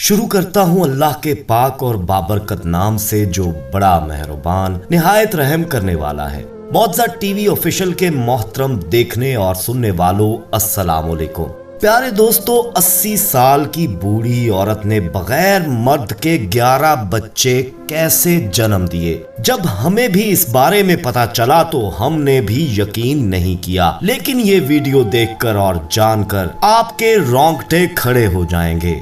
शुरू करता हूँ अल्लाह के पाक और बाबरकत नाम से जो बड़ा मेहरबान निहायत रहम करने वाला है। मौज़ा टीवी ऑफिशियल के मोहतरम देखने और सुनने वालों, अस्सलाम वालेकुम। प्यारे दोस्तों, 80 साल की बूढ़ी औरत ने बगैर मर्द के 11 बच्चे कैसे जन्म दिए। जब हमें भी इस बारे में पता चला तो हमने भी यकीन नहीं किया, लेकिन ये वीडियो देखकर और जानकर आपके रोंगटे खड़े हो जाएंगे।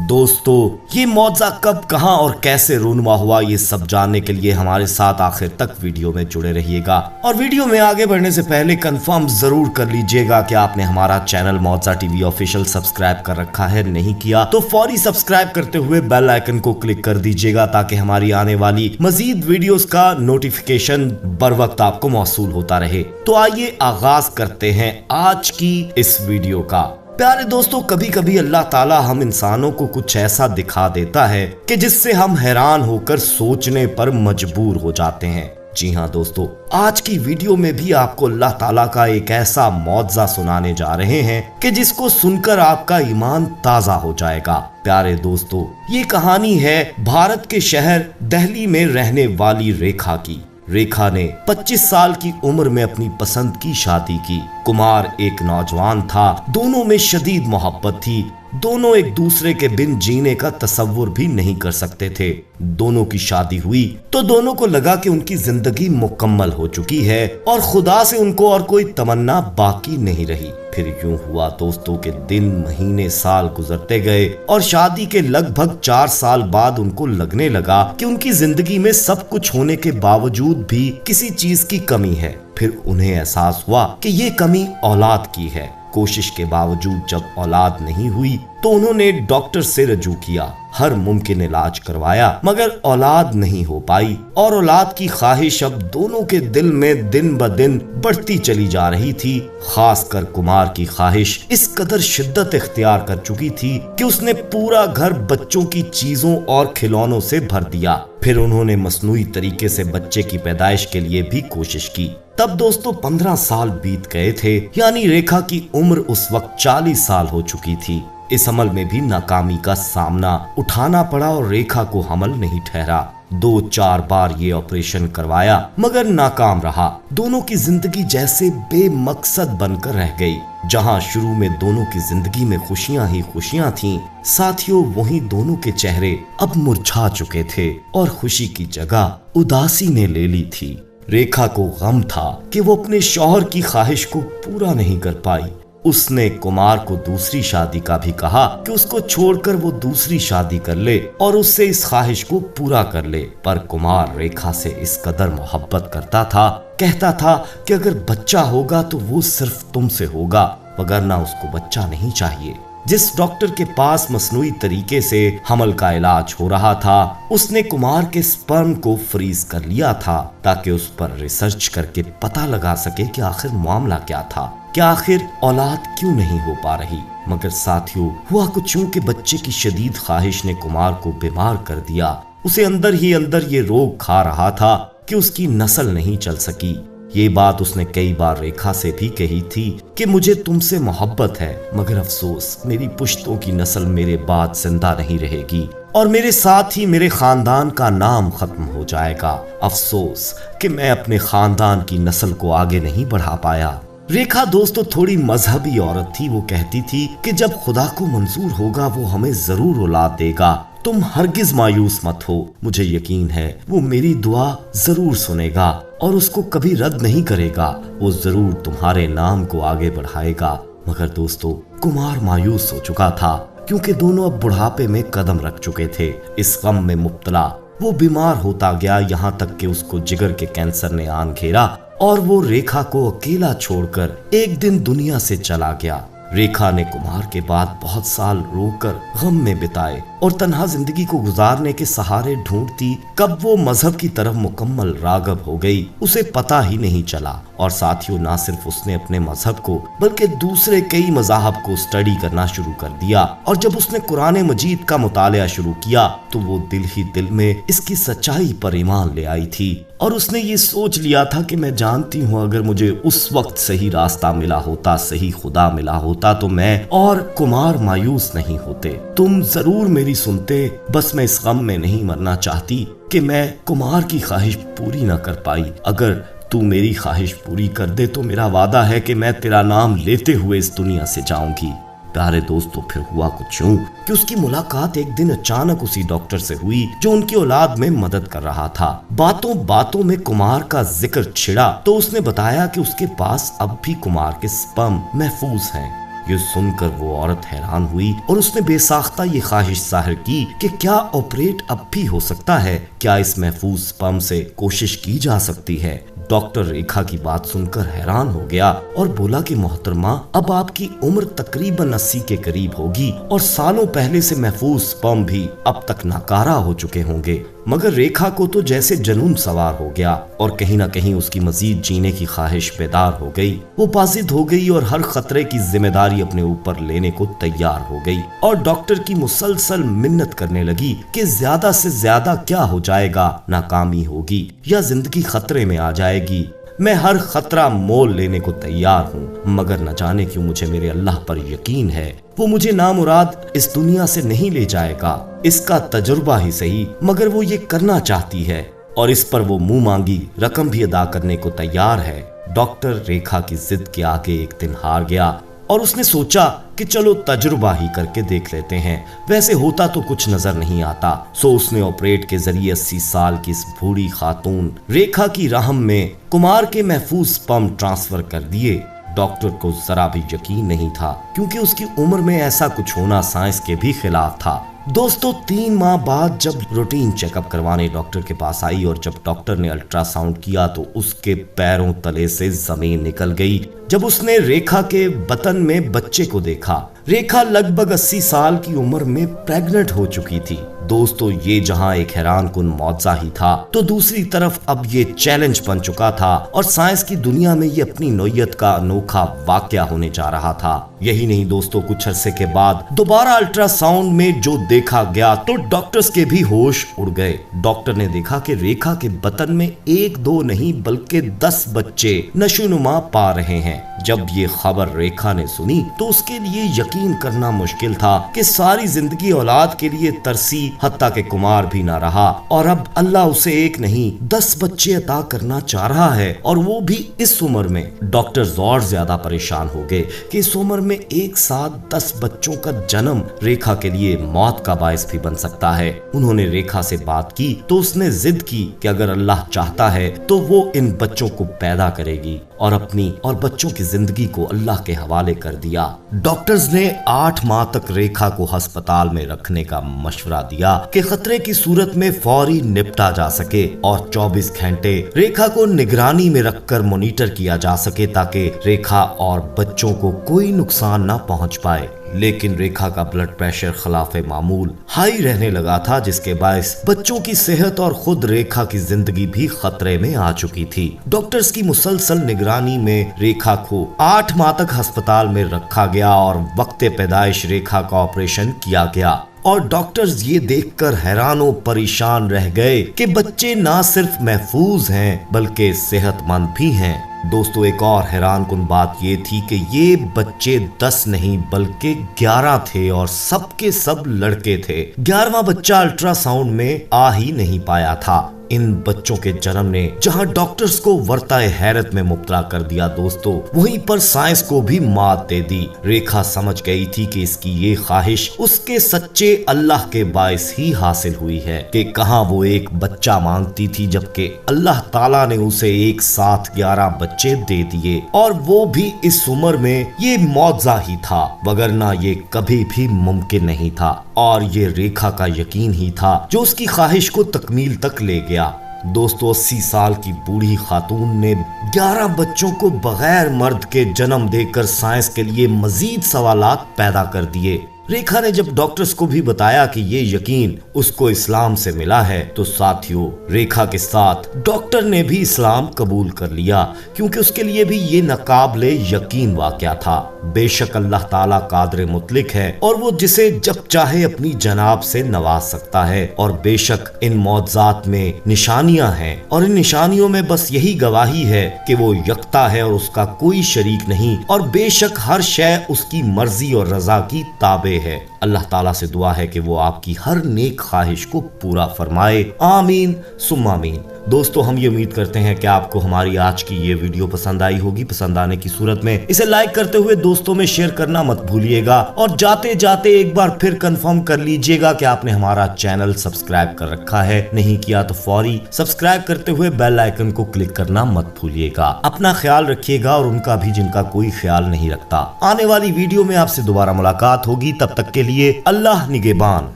दोस्तों, ये मौज़ा कब, कहां और कैसे रूनुमा हुआ, ये सब जानने के लिए हमारे साथ आखिर तक वीडियो में जुड़े रहिएगा। और वीडियो में आगे बढ़ने से पहले कंफर्म जरूर कर लीजिएगा कि आपने हमारा चैनल मौज़ा टीवी ऑफिशियल सब्सक्राइब कर रखा है। नहीं किया तो फौरी सब्सक्राइब करते हुए बेल आइकन को क्लिक कर दीजिएगा ताकि हमारी आने वाली मजीद वीडियोस का नोटिफिकेशन बर वक्त आपको मौसूल होता रहे। तो आइए आगाज करते हैं आज की इस वीडियो का। प्यारे दोस्तों, कभी कभी अल्लाह ताला हम इंसानों को कुछ ऐसा दिखा देता है कि जिससे हम हैरान होकर सोचने पर मजबूर हो जाते हैं। जी हाँ दोस्तों, आज की वीडियो में भी आपको अल्लाह ताला का एक ऐसा मौज़ा सुनाने जा रहे हैं कि जिसको सुनकर आपका ईमान ताजा हो जाएगा। प्यारे दोस्तों, ये कहानी है भारत के शहर दिल्ली में रहने वाली रेखा की। रेखा ने 25 साल की उम्र में अपनी पसंद की शादी की। कुमार एक नौजवान था, दोनों में शदीद मोहब्बत थी। दोनों एक दूसरे के बिन जीने का तसव्वुर भी नहीं कर सकते थे। दोनों की शादी हुई तो दोनों को लगा कि उनकी जिंदगी मुकम्मल हो चुकी है और खुदा से उनको और कोई तमन्ना बाकी नहीं रही। फिर यूं हुआ दोस्तों के दिन, महीने, साल गुजरते गए और शादी के लगभग 4 साल बाद उनको लगने लगा कि उनकी जिंदगी में सब कुछ होने के बावजूद भी किसी चीज की कमी है। फिर उन्हें एहसास हुआ कि ये कमी औलाद की है। कोशिश के बावजूद जब औलाद नहीं हुई तो उन्होंने डॉक्टर से रजू किया, हर मुमकिन इलाज करवाया, मगर औलाद नहीं हो पाई और औलाद की ख्वाहिश अब दोनों के दिल में दिन ब दिन बढ़ती चली जा रही थी। खासकर कुमार की ख्वाहिश इस कदर शिद्दत इख्तियार कर चुकी थी कि उसने पूरा घर बच्चों की चीजों और खिलौनों से भर दिया। फिर उन्होंने मसनूई तरीके से बच्चे की पैदाइश के लिए भी कोशिश की। तब दोस्तों 15 साल बीत गए थे, यानी रेखा की उम्र उस वक्त 40 साल हो चुकी थी। इस अमल में भी नाकामी का सामना उठाना पड़ा और रेखा को हमल नहीं ठहरा। 2-4 बार ये ऑपरेशन करवाया मगर नाकाम रहा। दोनों की जिंदगी जैसे बेमकसद बनकर रह गई। जहां शुरू में दोनों की जिंदगी में खुशियां ही खुशियां थीं, साथियों वहीं दोनों के चेहरे अब मुरझा चुके थे और खुशी की जगह उदासी ने ले ली थी। रेखा को गम था कि वो अपने शौहर की ख्वाहिश को पूरा नहीं कर पाई। उसने कुमार को दूसरी शादी का भी कहा कि उसको छोड़कर वो दूसरी शादी कर ले और उससे इस ख्वाहिश को पूरा कर ले। पर कुमार रेखा से इस कदर मोहब्बत करता था, कहता था कि अगर बच्चा होगा तो वो सिर्फ तुमसे होगा, वगरना उसको बच्चा नहीं चाहिए। जिस डॉक्टर के पास मसनूई तरीके से हमल का इलाज हो रहा था, उसने कुमार के स्पर्म को फ्रीज कर लिया था ताकि उस पर रिसर्च करके पता लगा सके कि आखिर मामला क्या था, कि आखिर औलाद क्यों नहीं हो पा रही। मगर साथियों, हुआ कुछ यूं कि बच्चे की शदीद ख्वाहिश ने कुमार को बीमार कर दिया। उसे अंदर ही अंदर ये रोग खा रहा था कि उसकी नस्ल नहीं चल सकी। ये बात उसने कई बार रेखा से भी कही थी कि मुझे तुमसे मोहब्बत है, मगर अफसोस मेरी पुश्तों की नस्ल मेरे बाद जिंदा नहीं रहेगी और मेरे साथ ही मेरे खानदान का नाम खत्म हो जाएगा। अफसोस कि मैं अपने खानदान की नस्ल को आगे नहीं बढ़ा पाया। रेखा दोस्तों थोड़ी मजहबी औरत थी। वो कहती थी कि जब खुदा को मंजूर होगा वो हमें जरूर औलाद देगा। तुम हरगिज मायूस मत हो, मुझे यकीन है वो मेरी दुआ जरूर सुनेगा और उसको कभी रद्द नहीं करेगा। वो जरूर तुम्हारे नाम को आगे बढ़ाएगा। मगर दोस्तों कुमार मायूस हो चुका था क्योंकि दोनों अब बुढ़ापे में कदम रख चुके थे। इस गम में मुब्तला वो बीमार होता गया, यहाँ तक कि उसको जिगर के कैंसर ने आन घेरा और वो रेखा को अकेला छोड़कर एक दिन दुनिया से चला गया। रेखा ने कुमार के बाद बहुत साल रोकर गम में बिताए और तन्हा जिंदगी को गुजारने के सहारे ढूंढती कब वो मजहब की तरफ मुकम्मल रागब हो गई उसे पता ही नहीं चला। और साथियों, ना सिर्फ उसने अपने मजहब को बल्कि दूसरे कई मजाहब को स्टडी करना शुरू कर दिया। और जब उसने कुरान मजीद का मुतालिया शुरू किया तो वो दिल ही दिल में इसकी सच्चाई पर ईमान ले आई थी और उसने ये सोच लिया था कि मैं जानती हूँ अगर मुझे उस वक्त सही रास्ता मिला होता, सही खुदा मिला होता होता तो मैं और कुमार मायूस नहीं होते। तुम जरूर मेरी सुनते, बस मैं इस गम में नहीं मरना चाहती कि मैं कुमार की ख्वाहिश पूरी ना कर पाई। अगर तू मेरी ख्वाहिश पूरी कर दे तो मेरा वादा है कि मैं तेरा नाम लेते हुए इस दुनिया से जाऊंगी। प्यारे दोस्तों, फिर हुआ कुछ यूं कि उसकी मुलाकात एक दिन अचानक उसी डॉक्टर से हुई जो उनकी औलाद में मदद कर रहा था। बातों बातों में कुमार का जिक्र छिड़ा तो उसने बताया कि उसके पास अब भी कुमार के स्पर्म महफूज हैं। ये सुनकर वो औरत हैरान हुई और उसने बेसाख्ता ये ख्वाहिश जाहिर की कि क्या ऑपरेट अब भी हो सकता है, क्या इस महफूज स्पर्म से कोशिश की जा सकती है। डॉक्टर रेखा की बात सुनकर हैरान हो गया और बोला कि मोहतरमा, अब आपकी उम्र तकरीबन 80 के करीब होगी और सालों पहले से महफूज स्पर्म भी अब तक नाकारा हो चुके होंगे। मगर रेखा को तो जैसे जुनून सवार हो गया और कहीं ना कहीं उसकी मजीद जीने की ख्वाहिश बेदार हो गई। वो बाजिद हो गई और हर खतरे की जिम्मेदारी अपने ऊपर लेने को तैयार हो गई और डॉक्टर की मुसलसल मिन्नत करने लगी कि ज्यादा से ज्यादा क्या हो जाएगा, नाकामी होगी या जिंदगी खतरे में आ जाएगी। मैं हर खतरा मोल लेने को तैयार हूँ, मगर न जाने क्यों मुझे मेरे अल्लाह पर यकीन है, वो मुझे नामुराद इस दुनिया से नहीं ले जाएगा। इसका तजुर्बा ही सही, मगर वो ये करना चाहती है और इस पर वो मुंह मांगी रकम भी अदा करने को तैयार है। डॉक्टर रेखा की जिद के आगे एक दिन हार गया और उसने सोचा कि चलो तजुर्बा ही करके देख लेते हैं, वैसे होता तो कुछ नजर नहीं आता। सो उसने ऑपरेट के जरिए 80 साल की इस बूढ़ी खातून रेखा की रहम में कुमार के महफूज स्पर्म ट्रांसफर कर दिए। डॉक्टर को जरा भी यकीन नहीं था क्योंकि उसकी उम्र में ऐसा कुछ होना साइंस के भी खिलाफ था। दोस्तों, 3 माह बाद जब रूटीन चेकअप करवाने डॉक्टर के पास आई और जब डॉक्टर ने अल्ट्रासाउंड किया तो उसके पैरों तले से जमीन निकल गई जब उसने रेखा के बतन में बच्चे को देखा। रेखा लगभग 80 साल की उम्र में प्रेग्नेंट हो चुकी थी। दोस्तों, ये जहां एक हैरान कुन मौजज़ा ही था तो दूसरी तरफ अब ये चैलेंज बन चुका था और साइंस की दुनिया में ये अपनी नौयत का अनोखा वाकया होने जा रहा था। यही नहीं दोस्तों, कुछ अरसे के बाद दोबारा अल्ट्रासाउंड में जो देखा गया तो डॉक्टर्स के भी होश उड़ गए। डॉक्टर ने देखा कि रेखा के बतन में 1-2 नहीं बल्कि 10 बच्चे नशोनुमा पा रहे हैं। जब ये खबर रेखा ने सुनी तो उसके लिए यकीन करना मुश्किल था कि सारी जिंदगी औलाद के लिए तरसी, हत्ता के कुमार भी ना रहा और अब अल्लाह उसे 1 नहीं 10 बच्चे अता करना चाह रहा है और वो भी इस उम्र में। डॉक्टर्स और ज्यादा परेशान हो गए कि इस उम्र में एक साथ 10 बच्चों का जन्म रेखा के लिए मौत का बायस भी बन सकता है। उन्होंने रेखा से बात की तो उसने जिद की कि अगर अल्लाह चाहता है तो वो इन बच्चों को पैदा करेगी और अपनी और बच्चों की जिंदगी को अल्लाह के हवाले कर दिया। डॉक्टर्स ने 8 माह तक रेखा को अस्पताल में रखने का मशवरा दिया कि खतरे की सूरत में फौरी निपटा जा सके और 24 घंटे रेखा को निगरानी में रखकर मॉनिटर किया जा सके ताकि रेखा और बच्चों को कोई नुकसान ना पहुंच पाए। लेकिन रेखा का ब्लड प्रेशर खिलाफे मामूल हाई रहने लगा था, जिसके बायस बच्चों की सेहत और खुद रेखा की जिंदगी भी खतरे में आ चुकी थी। डॉक्टर्स की मुसलसल निगरानी में रेखा को 8 माह तक अस्पताल में रखा गया और वक्त पैदाइश रेखा का ऑपरेशन किया गया और डॉक्टर्स ये देखकर हैरानो परेशान रह गए कि बच्चे ना सिर्फ महफूज हैं बल्कि सेहतमंद भी हैं। दोस्तों, एक और हैरान कुन बात ये थी कि ये बच्चे 10 नहीं बल्कि 11 थे और सबके सब लड़के थे। 11वां बच्चा अल्ट्रासाउंड में आ ही नहीं पाया था। इन बच्चों के जन्म ने जहां डॉक्टर्स को वर्ताए हैरत में मुब्तला कर दिया दोस्तों, वहीं पर साइंस को भी मात दे दी। रेखा समझ गई थी कि इसकी ये ख्वाहिश उसके सच्चे अल्लाह के बायस ही हासिल हुई है कि कहां वो एक बच्चा मांगती थी जबकि अल्लाह ताला ने उसे एक साथ 11 बच्चे दे दिए और वो भी इस उम्र में। ये मौजज़ा ही था, वगरना ये कभी भी मुमकिन नहीं था और ये रेखा का यकीन ही था जो उसकी ख्वाहिश को तकमील तक ले गया। दोस्तों, 80 साल की बूढ़ी खातून ने 11 बच्चों को बगैर मर्द के जन्म देकर साइंस के लिए मजीद सवालात पैदा कर दिए। रेखा ने जब डॉक्टर्स को भी बताया कि ये यकीन उसको इस्लाम से मिला है, तो साथियों रेखा के साथ डॉक्टर ने भी इस्लाम कबूल कर लिया, क्योंकि उसके लिए भी ये नाकाबिले यकीन वाकया था। बेशक अल्लाह ताला कादिर मुतलिक है और वो जिसे जब चाहे अपनी जनाब से नवाज सकता है, और बेशक इन मौजज़ात में निशानियां हैं और इन निशानियों में बस यही गवाही है कि वो यकता है और उसका कोई शरीक नहीं, और बेशक हर शय उसकी मर्जी और रजा की ताबे है। अल्लाह ताला से दुआ है कि वो आपकी हर नेक ख्वाहिश को पूरा फरमाए, आमीन सुम्मा आमीन। दोस्तों हम ये उम्मीद करते हैं कि आपको हमारी आज की ये वीडियो पसंद आई होगी। पसंद आने की सूरत में इसे लाइक करते हुए दोस्तों में शेयर करना मत भूलिएगा, और जाते जाते एक बार फिर कंफर्म कर लीजिएगा कि आपने हमारा चैनल सब्सक्राइब कर रखा है। नहीं किया तो फौरी सब्सक्राइब करते हुए बेल आइकन को क्लिक करना मत भूलिएगा। अपना ख्याल रखिएगा और उनका भी जिनका कोई ख्याल नहीं रखता। आने वाली वीडियो में आपसे दोबारा मुलाकात होगी, तब तक के लिए अल्लाह निगहबान।